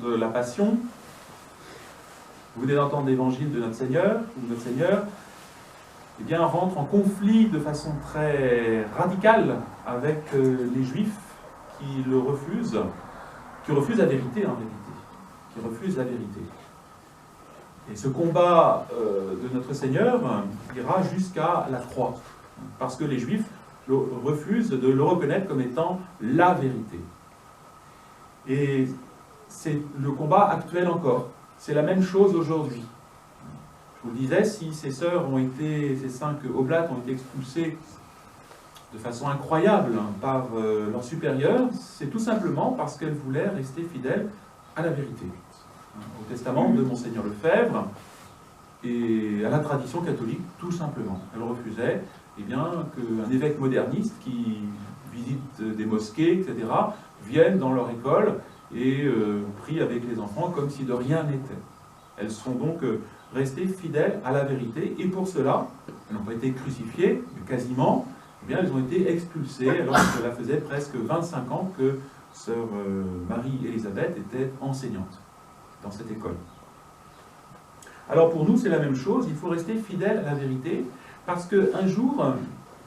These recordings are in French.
de la Passion, vous venez d'entendre l'évangile de notre Seigneur, où notre Seigneur eh bien, rentre en conflit de façon très radicale avec les Juifs qui le refusent, qui refusent la vérité en vérité, qui refusent la vérité. Et ce combat de notre Seigneur ira jusqu'à la croix, parce que les Juifs refusent de le reconnaître comme étant la vérité. Et c'est le combat actuel encore. C'est la même chose aujourd'hui. Je vous le disais, si ces sœurs ont été, ces 5 oblates ont été expulsées de façon incroyable par leurs supérieurs, c'est tout simplement parce qu'elles voulaient rester fidèles à la vérité, au testament de Monseigneur Lefebvre et à la tradition catholique, tout simplement. Elles refusaient eh bien, qu'un évêque moderniste qui visite des mosquées, etc., vienne dans leur école et prie avec les enfants comme si de rien n'était. Elles sont donc restées fidèles à la vérité, et pour cela, elles n'ont pas été crucifiées, mais quasiment, eh bien, elles ont été expulsées, alors que cela faisait presque 25 ans que sœur Marie-Élisabeth était enseignante dans cette école. Alors pour nous, c'est la même chose, il faut rester fidèle à la vérité, parce qu'un jour,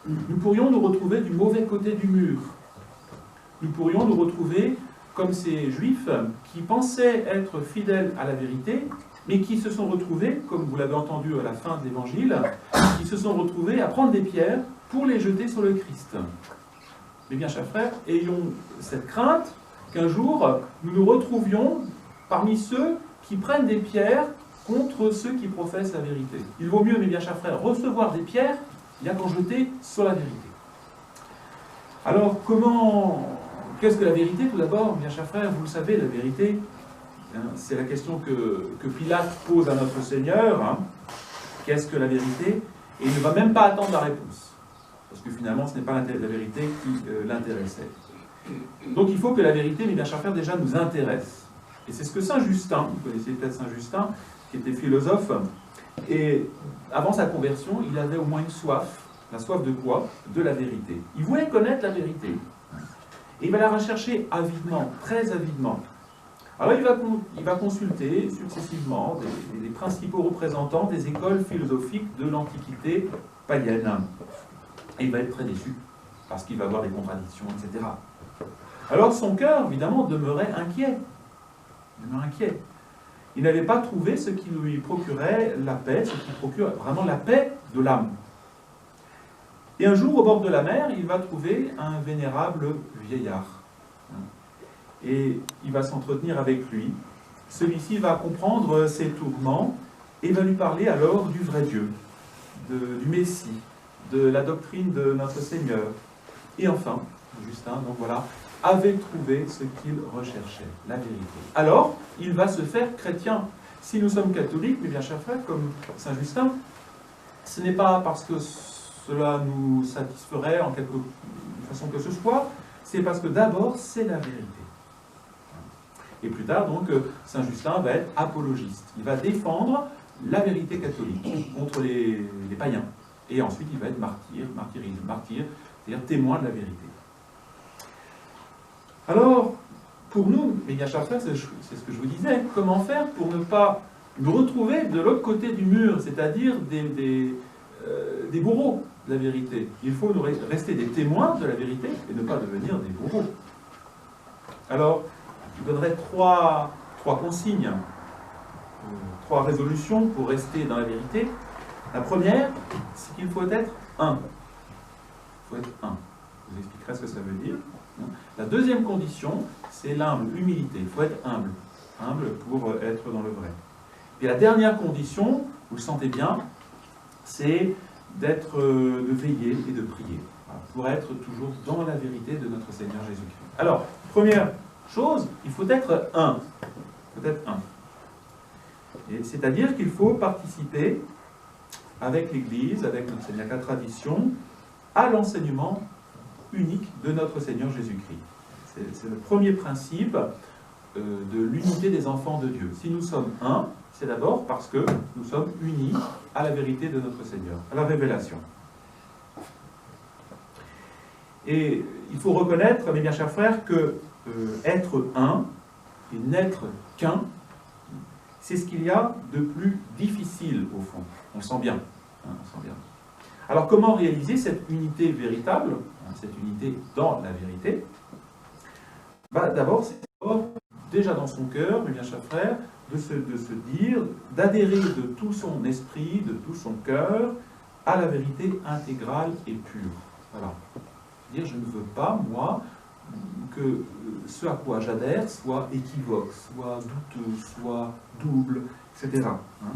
nous pourrions nous retrouver du mauvais côté du mur. Nous pourrions nous retrouver comme ces Juifs qui pensaient être fidèles à la vérité, mais qui se sont retrouvés, comme vous l'avez entendu à la fin de l'Évangile, qui se sont retrouvés à prendre des pierres pour les jeter sur le Christ. Mais bien, chers frères, ayons cette crainte qu'un jour, nous nous retrouvions parmi ceux qui prennent des pierres contre ceux qui professent la vérité. Il vaut mieux, mes bien chers frères, recevoir des pierres, il n'y a qu'en jeter sur la vérité. Alors, qu'est-ce que la vérité, tout d'abord? Bien chers frères, vous le savez, la vérité, c'est la question que Pilate pose à notre Seigneur. Hein. Qu'est-ce que la vérité? Et il ne va même pas attendre la réponse. Parce que finalement, ce n'est pas la vérité qui l'intéressait. Donc il faut que la vérité, mes bien chers frères, déjà nous intéresse. Et c'est ce que Saint Justin, vous connaissez peut-être Saint Justin, qui était philosophe, et avant sa conversion, il avait au moins une soif. La soif de quoi? De la vérité. Il voulait connaître la vérité. Et il va la rechercher avidement, très avidement. Alors il va consulter successivement les principaux représentants des écoles philosophiques de l'Antiquité païenne. Et il va être très déçu, parce qu'il va avoir des contradictions, etc. Alors son cœur, évidemment, demeurait inquiet. Il n'avait pas trouvé ce qui lui procurait la paix, ce qui procure vraiment la paix de l'âme. Et un jour, au bord de la mer, il va trouver un vénérable vieillard. Et il va s'entretenir avec lui. Celui-ci va comprendre ses tourments et va lui parler alors du vrai Dieu, du Messie, de la doctrine de notre Seigneur. Et enfin, Justin, donc voilà, avait trouvé ce qu'il recherchait, la vérité. Alors, il va se faire chrétien. Si nous sommes catholiques, mais bien chers frères, comme Saint Justin, ce n'est pas parce que cela nous satisferait en quelque façon que ce soit, c'est parce que d'abord, c'est la vérité. Et plus tard, donc, Saint Justin va être apologiste. Il va défendre la vérité catholique contre les païens. Et ensuite, il va être martyr, c'est-à-dire témoin de la vérité. Alors, pour nous, mes bien chers frères, c'est ce que je vous disais, comment faire pour ne pas nous retrouver de l'autre côté du mur, c'est-à-dire des bourreaux de la vérité. Il faut nous rester des témoins de la vérité et ne pas devenir des bourreaux. Alors, je donnerai trois consignes, 3 résolutions pour rester dans la vérité. La première, c'est qu'il faut être un. Il faut être un. Je vous expliquerai ce que ça veut dire. La deuxième condition, c'est l'humble humilité. Il faut être humble. Humble pour être dans le vrai. Et la dernière condition, vous le sentez bien, c'est de veiller et de prier. Voilà, pour être toujours dans la vérité de notre Seigneur Jésus-Christ. Alors, première chose, il faut être un. Il faut être un. C'est-à-dire qu'il faut participer avec l'Église, avec notre Seigneur, la tradition, à l'enseignement unique de notre Seigneur Jésus-Christ. C'est le premier principe de l'unité des enfants de Dieu. Si nous sommes un, c'est d'abord parce que nous sommes unis à la vérité de notre Seigneur, à la révélation. Et il faut reconnaître, mes bien chers frères, que être un, et n'être qu'un, c'est ce qu'il y a de plus difficile au fond. On le sent bien. Hein, on sent bien. Alors comment réaliser cette unité véritable, hein, cette unité dans la vérité? D'abord, c'est déjà dans son cœur, mes bien chers frères, de se dire, d'adhérer de tout son esprit, de tout son cœur, à la vérité intégrale et pure. Voilà. Dire, je ne veux pas, moi, que ce à quoi j'adhère soit équivoque, soit douteux, soit double, etc. Hein.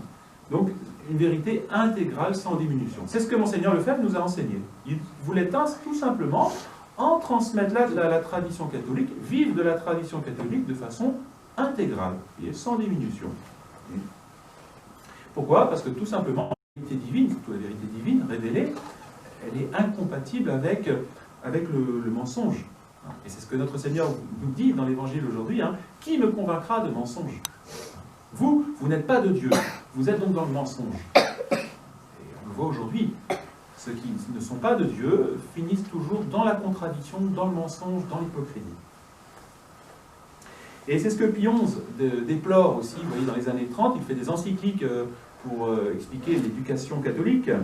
Donc, une vérité intégrale sans diminution. C'est ce que Monseigneur Lefebvre nous a enseigné. Il voulait tout simplement en transmettre la tradition catholique, vivre de la tradition catholique de façon intégrale, et sans diminution. Pourquoi? Parce que tout simplement, la vérité divine, surtout la vérité divine révélée, elle est incompatible avec le mensonge. Et c'est ce que notre Seigneur nous dit dans l'Évangile aujourd'hui, hein, qui me convaincra de mensonge? Vous n'êtes pas de Dieu, vous êtes donc dans le mensonge. Et on le voit aujourd'hui, ceux qui ne sont pas de Dieu finissent toujours dans la contradiction, dans le mensonge, dans l'hypocrisie. Et c'est ce que Pie XI déplore aussi, vous voyez, dans les années 30, il fait des encycliques pour expliquer l'éducation catholique, hein,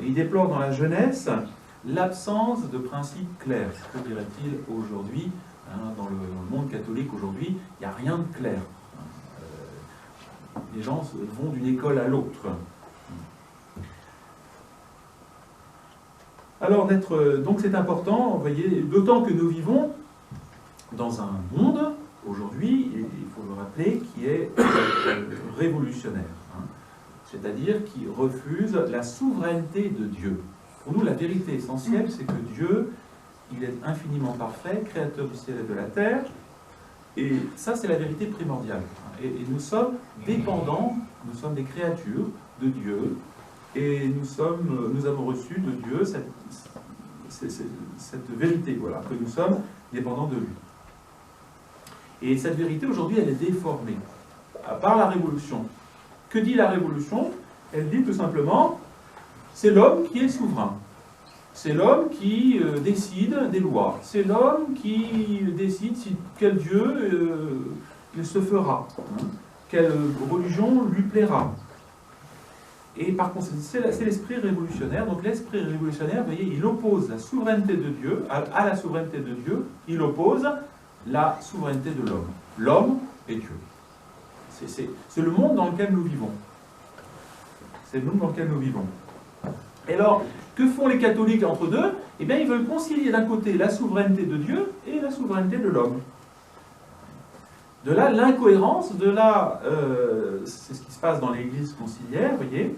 et il déplore dans la jeunesse l'absence de principes clairs. Que dirait-il aujourd'hui, hein, dans le monde catholique aujourd'hui, il n'y a rien de clair. Les gens vont d'une école à l'autre. Alors, donc c'est important, vous voyez, d'autant que nous vivons dans un monde, aujourd'hui, il faut le rappeler, qui est révolutionnaire. Hein, c'est-à-dire qui refuse la souveraineté de Dieu. Pour nous, la vérité essentielle, c'est que Dieu, il est infiniment parfait, créateur du ciel et de la terre, et ça, c'est la vérité primordiale. Et nous sommes dépendants, nous sommes des créatures de Dieu, et nous avons reçu de Dieu cette vérité, voilà, que nous sommes dépendants de lui. Et cette vérité, aujourd'hui, elle est déformée par la Révolution. Que dit la Révolution? Elle dit tout simplement, c'est l'homme qui est souverain. C'est l'homme qui décide des lois. C'est l'homme qui décide quel Dieu il se fera, hein, quelle religion lui plaira. Et par conséquent, c'est l'esprit révolutionnaire. Donc l'esprit révolutionnaire, vous voyez, il oppose la souveraineté de Dieu, à la souveraineté de Dieu, il oppose la souveraineté de l'homme. L'homme et Dieu. C'est le monde dans lequel nous vivons. C'est le monde dans lequel nous vivons. Et alors, que font les catholiques entre deux? Eh bien, ils veulent concilier d'un côté la souveraineté de Dieu et la souveraineté de l'homme. De là, l'incohérence, c'est ce qui se passe dans l'Église conciliaire, vous voyez,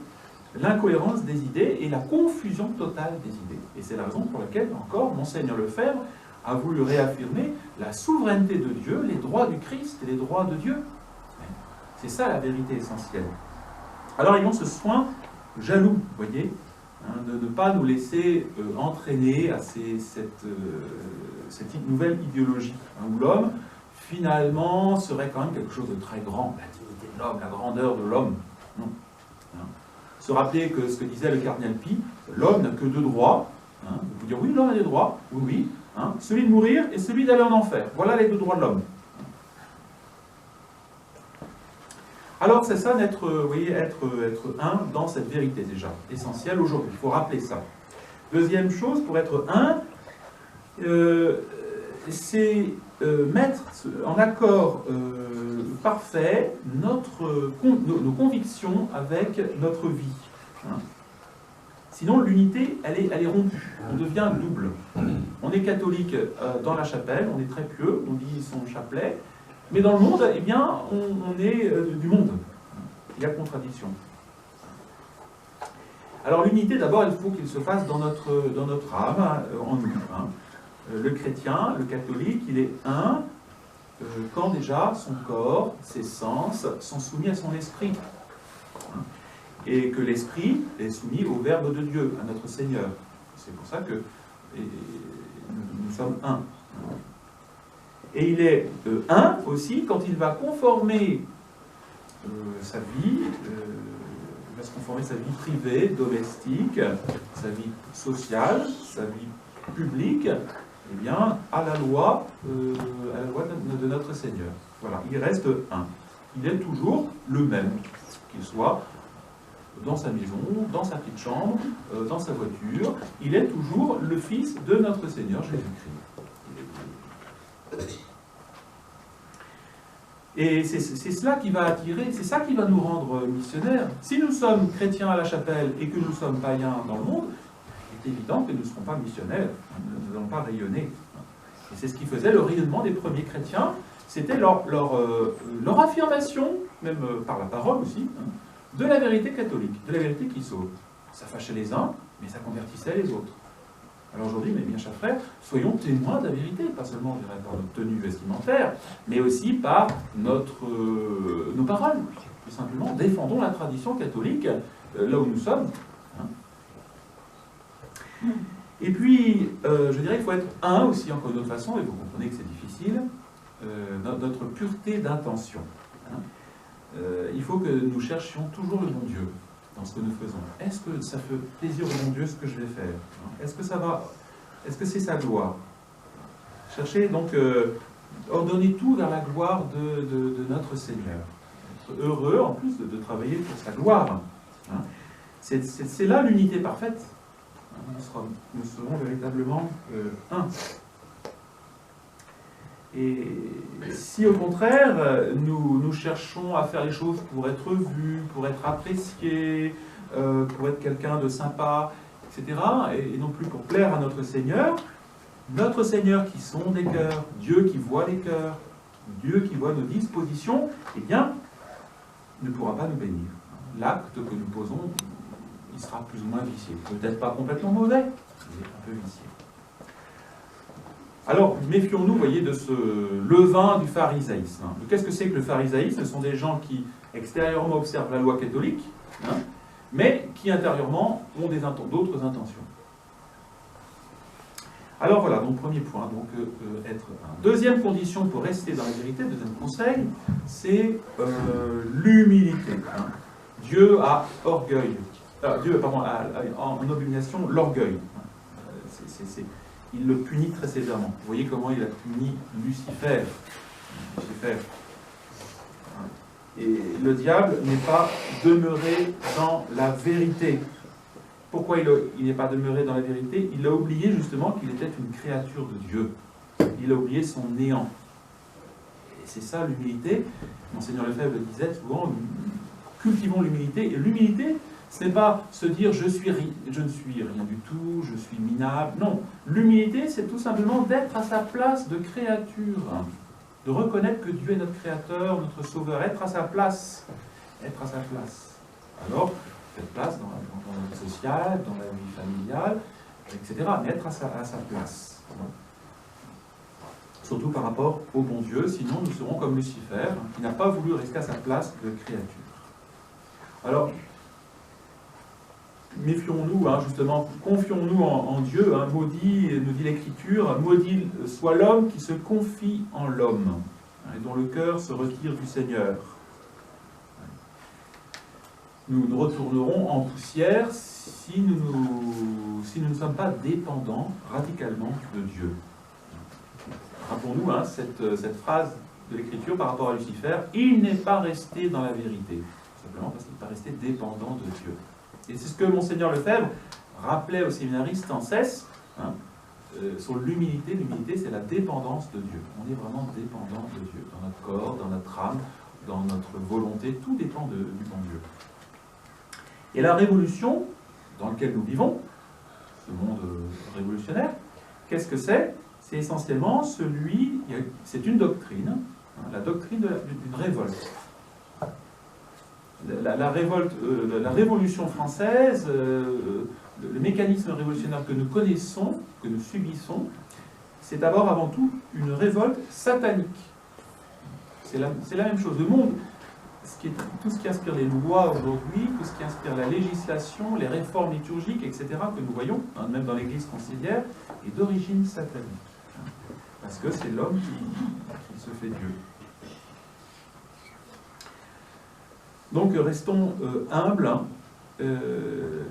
l'incohérence des idées et la confusion totale des idées. Et c'est la raison pour laquelle, encore, Monseigneur Lefebvre a voulu réaffirmer la souveraineté de Dieu, les droits du Christ et les droits de Dieu. C'est ça la vérité essentielle. Alors, ayons ce soin jaloux, vous voyez, hein, de ne pas nous laisser entraîner à cette nouvelle idéologie, hein, où l'homme, finalement, serait quand même quelque chose de très grand, la dignité de l'homme, la grandeur de l'homme. Non. Hein. Se rappeler que ce que disait le cardinal Pie, l'homme n'a que deux droits. Hein. Vous pouvez dire, oui, l'homme a des droits, oui, oui, hein, celui de mourir et celui d'aller en enfer. Voilà les deux droits de l'homme. Alors, c'est ça, vous voyez, être un dans cette vérité, déjà, essentielle aujourd'hui. Il faut rappeler ça. Deuxième chose, pour être un, c'est mettre en accord parfait nos convictions avec notre vie. Hein. Sinon, l'unité, elle est rompue. On devient double. On est catholique dans la chapelle, on est très pieux, on dit son chapelet, mais dans le monde, eh bien, on est du monde. Il y a contradiction. Alors l'unité, d'abord, il faut qu'il se fasse dans notre âme, en nous. Hein. Le chrétien, le catholique, il est un quand déjà son corps, ses sens sont soumis à son esprit. Hein. Et que l'esprit est soumis au Verbe de Dieu, à notre Seigneur. C'est pour ça que nous sommes un. Et il est un aussi quand il va conformer sa vie, il va se conformer sa vie privée, domestique, sa vie sociale, sa vie publique, eh bien, à la loi de notre Seigneur. Voilà, il reste un. Il est toujours le même, qu'il soit dans sa maison, dans sa petite chambre, dans sa voiture. Il est toujours le Fils de notre Seigneur Jésus-Christ. Et c'est cela qui va attirer, c'est ça qui va nous rendre missionnaires. Si nous sommes chrétiens à la chapelle et que nous sommes païens dans le monde, il est évident que nous ne serons pas missionnaires, nous n'allons pas rayonner. Et c'est ce qui faisait le rayonnement des premiers chrétiens, c'était leur affirmation, même par la parole aussi, de la vérité catholique, de la vérité qui sauve. Ça fâchait les uns, mais ça convertissait les autres. Alors aujourd'hui, mes bien chers frères, soyons témoins de la vérité, pas seulement par notre tenue vestimentaire, mais aussi par nos paroles. Tout simplement, défendons la tradition catholique là où nous sommes. Et puis, je dirais qu'il faut être un aussi, encore d'une autre façon, et vous comprenez que c'est difficile, notre pureté d'intention. Il faut que nous cherchions toujours le bon Dieu dans ce que nous faisons. Est-ce que ça fait plaisir au bon Dieu ce que je vais faire? Est-ce que ça va? Est-ce que c'est sa gloire? Cherchez donc, ordonnez tout vers la gloire de notre Seigneur. Être heureux en plus de travailler pour sa gloire. C'est là l'unité parfaite. Nous serons véritablement un. Et si au contraire, nous cherchons à faire les choses pour être vus, pour être appréciés, pour être quelqu'un de sympa, etc., et non plus pour plaire à notre Seigneur qui sonde les cœurs, Dieu qui voit les cœurs, Dieu qui voit nos dispositions, eh bien, ne pourra pas nous bénir. L'acte que nous posons, il sera plus ou moins vicié. Peut-être pas complètement mauvais, mais un peu vicié. Alors, méfions-nous, voyez, de ce levain du pharisaïsme. Qu'est-ce que c'est que le pharisaïsme? Ce sont des gens qui, extérieurement, observent la loi catholique, mais qui, intérieurement, ont d'autres intentions. Alors voilà, donc premier point, donc être un. Deuxième condition pour rester dans la vérité, deuxième conseil, c'est l'humilité. Dieu a orgueil. Dieu, pardon, a en abomination l'orgueil. Il le punit très sévèrement. Vous voyez comment il a puni Lucifer. Et le diable n'est pas demeuré dans la vérité. Pourquoi il n'est pas demeuré dans la vérité? Il a oublié justement qu'il était une créature de Dieu. Il a oublié son néant. Et c'est ça l'humilité. Monseigneur Lefebvre le disait souvent, cultivons l'humilité. Et l'humilité, ce n'est pas se dire je ne suis rien du tout, je suis minable. Non, l'humilité, c'est tout simplement d'être à sa place de créature, de reconnaître que Dieu est notre créateur, notre sauveur, être à sa place. Être à sa place. Alors, cette place dans la vie sociale, dans la vie familiale, etc. Mais être à sa place. Surtout par rapport au bon Dieu, sinon nous serons comme Lucifer, qui n'a pas voulu rester à sa place de créature. Alors, méfions-nous, justement, confions-nous en Dieu, maudit, nous dit l'Écriture, maudit soit l'homme qui se confie en l'homme, et dont le cœur se retire du Seigneur. Nous nous retournerons en poussière si nous ne sommes pas dépendants radicalement de Dieu. Rappelons-nous cette phrase de l'Écriture par rapport à Lucifer, il n'est pas resté dans la vérité, simplement parce qu'il n'est pas resté dépendant de Dieu. Et c'est ce que Monseigneur Lefebvre rappelait aux séminaristes sans cesse, sur l'humilité. L'humilité, c'est la dépendance de Dieu. On est vraiment dépendant de Dieu, dans notre corps, dans notre âme, dans notre volonté, tout dépend du bon Dieu. Et la révolution dans laquelle nous vivons, ce monde révolutionnaire, qu'est-ce que c'est? C'est essentiellement c'est une doctrine, la doctrine d'une révolte. La Révolution française, le mécanisme révolutionnaire que nous connaissons, que nous subissons, c'est d'abord avant tout une révolte satanique. C'est la même chose. Le monde, tout ce qui inspire les lois aujourd'hui, tout ce qui inspire la législation, les réformes liturgiques, etc., que nous voyons, même dans l'Église conciliaire, est d'origine satanique. Parce que c'est l'homme qui se fait Dieu. Donc restons humbles.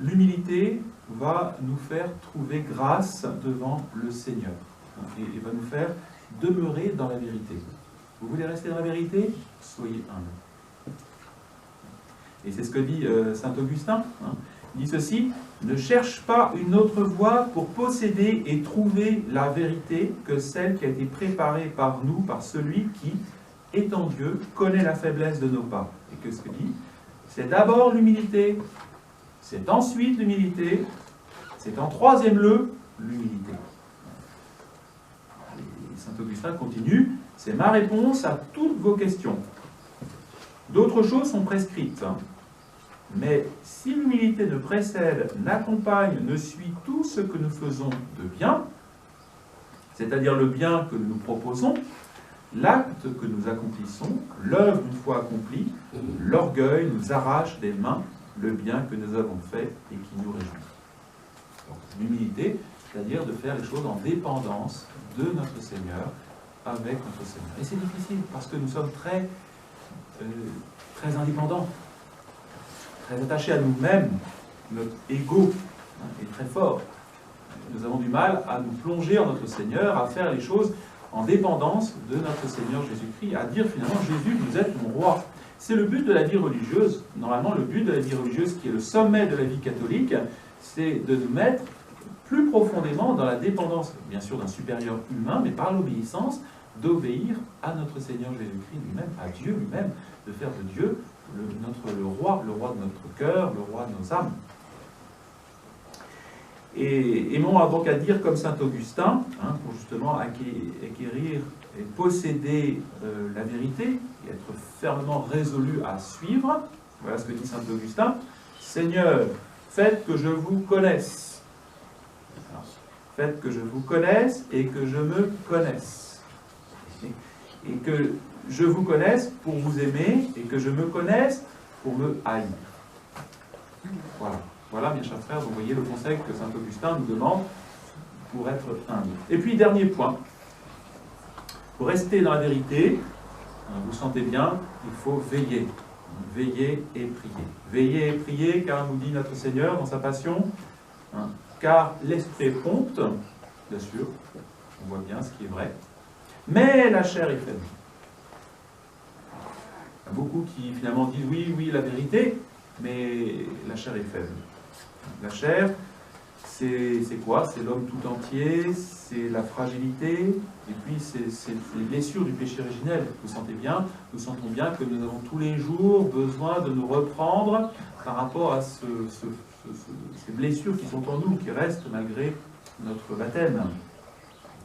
L'humilité va nous faire trouver grâce devant le Seigneur et va nous faire demeurer dans la vérité. Vous voulez rester dans la vérité? Soyez humble. Et c'est ce que dit saint Augustin. Hein. Il dit ceci: ne cherche pas une autre voie pour posséder et trouver la vérité que celle qui a été préparée par nous, par celui qui, étant Dieu, connaît la faiblesse de nos pas. Et que ce que dit? C'est d'abord l'humilité, c'est ensuite l'humilité, c'est en troisième lieu l'humilité. Saint Augustin continue: c'est ma réponse à toutes vos questions. D'autres choses sont prescrites. Hein. Mais si l'humilité ne précède, n'accompagne, ne suit tout ce que nous faisons de bien, c'est-à-dire le bien que nous nous proposons, l'acte que nous accomplissons, l'œuvre une fois accomplie, l'orgueil nous arrache des mains le bien que nous avons fait et qui nous réjouit. Donc l'humilité, c'est-à-dire de faire les choses en dépendance de notre Seigneur, avec notre Seigneur. Et c'est difficile parce que nous sommes très indépendants, très attachés à nous-mêmes, notre ego est très fort. Nous avons du mal à nous plonger en notre Seigneur, à faire les choses en dépendance de notre Seigneur Jésus-Christ, à dire finalement: Jésus, vous êtes mon roi. C'est le but de la vie religieuse. Normalement, le but de la vie religieuse, qui est le sommet de la vie catholique, c'est de nous mettre plus profondément dans la dépendance, bien sûr, d'un supérieur humain, mais par l'obéissance, d'obéir à notre Seigneur Jésus-Christ lui-même, à Dieu lui-même, de faire de Dieu le roi de notre cœur, le roi de nos âmes. Et aimons donc à dire comme saint Augustin, hein, pour justement acquérir et posséder la vérité, et être fermement résolu à suivre. Voilà ce que dit saint Augustin: Seigneur, faites que je vous connaisse. Alors, faites que je vous connaisse et que je me connaisse. Et que je vous connaisse pour vous aimer et que je me connaisse pour me haïr. Voilà. Voilà, mes chers frères, vous voyez le conseil que saint Augustin nous demande pour être humble. Et puis, dernier point, pour rester dans la vérité, vous sentez bien, il faut veiller. Veiller et prier. Veiller et prier, car nous dit notre Seigneur dans sa Passion, hein, car l'esprit prompte, bien sûr, on voit bien ce qui est vrai, mais la chair est faible. Il y a beaucoup qui finalement disent oui, la vérité, mais la chair est faible. La chair, c'est quoi? C'est l'homme tout entier, c'est la fragilité, et puis c'est les blessures du péché originel. Vous sentez bien, nous sentons bien que nous avons tous les jours besoin de nous reprendre par rapport à ces blessures qui sont en nous, qui restent malgré notre baptême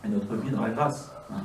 et notre vie dans la grâce. Hein.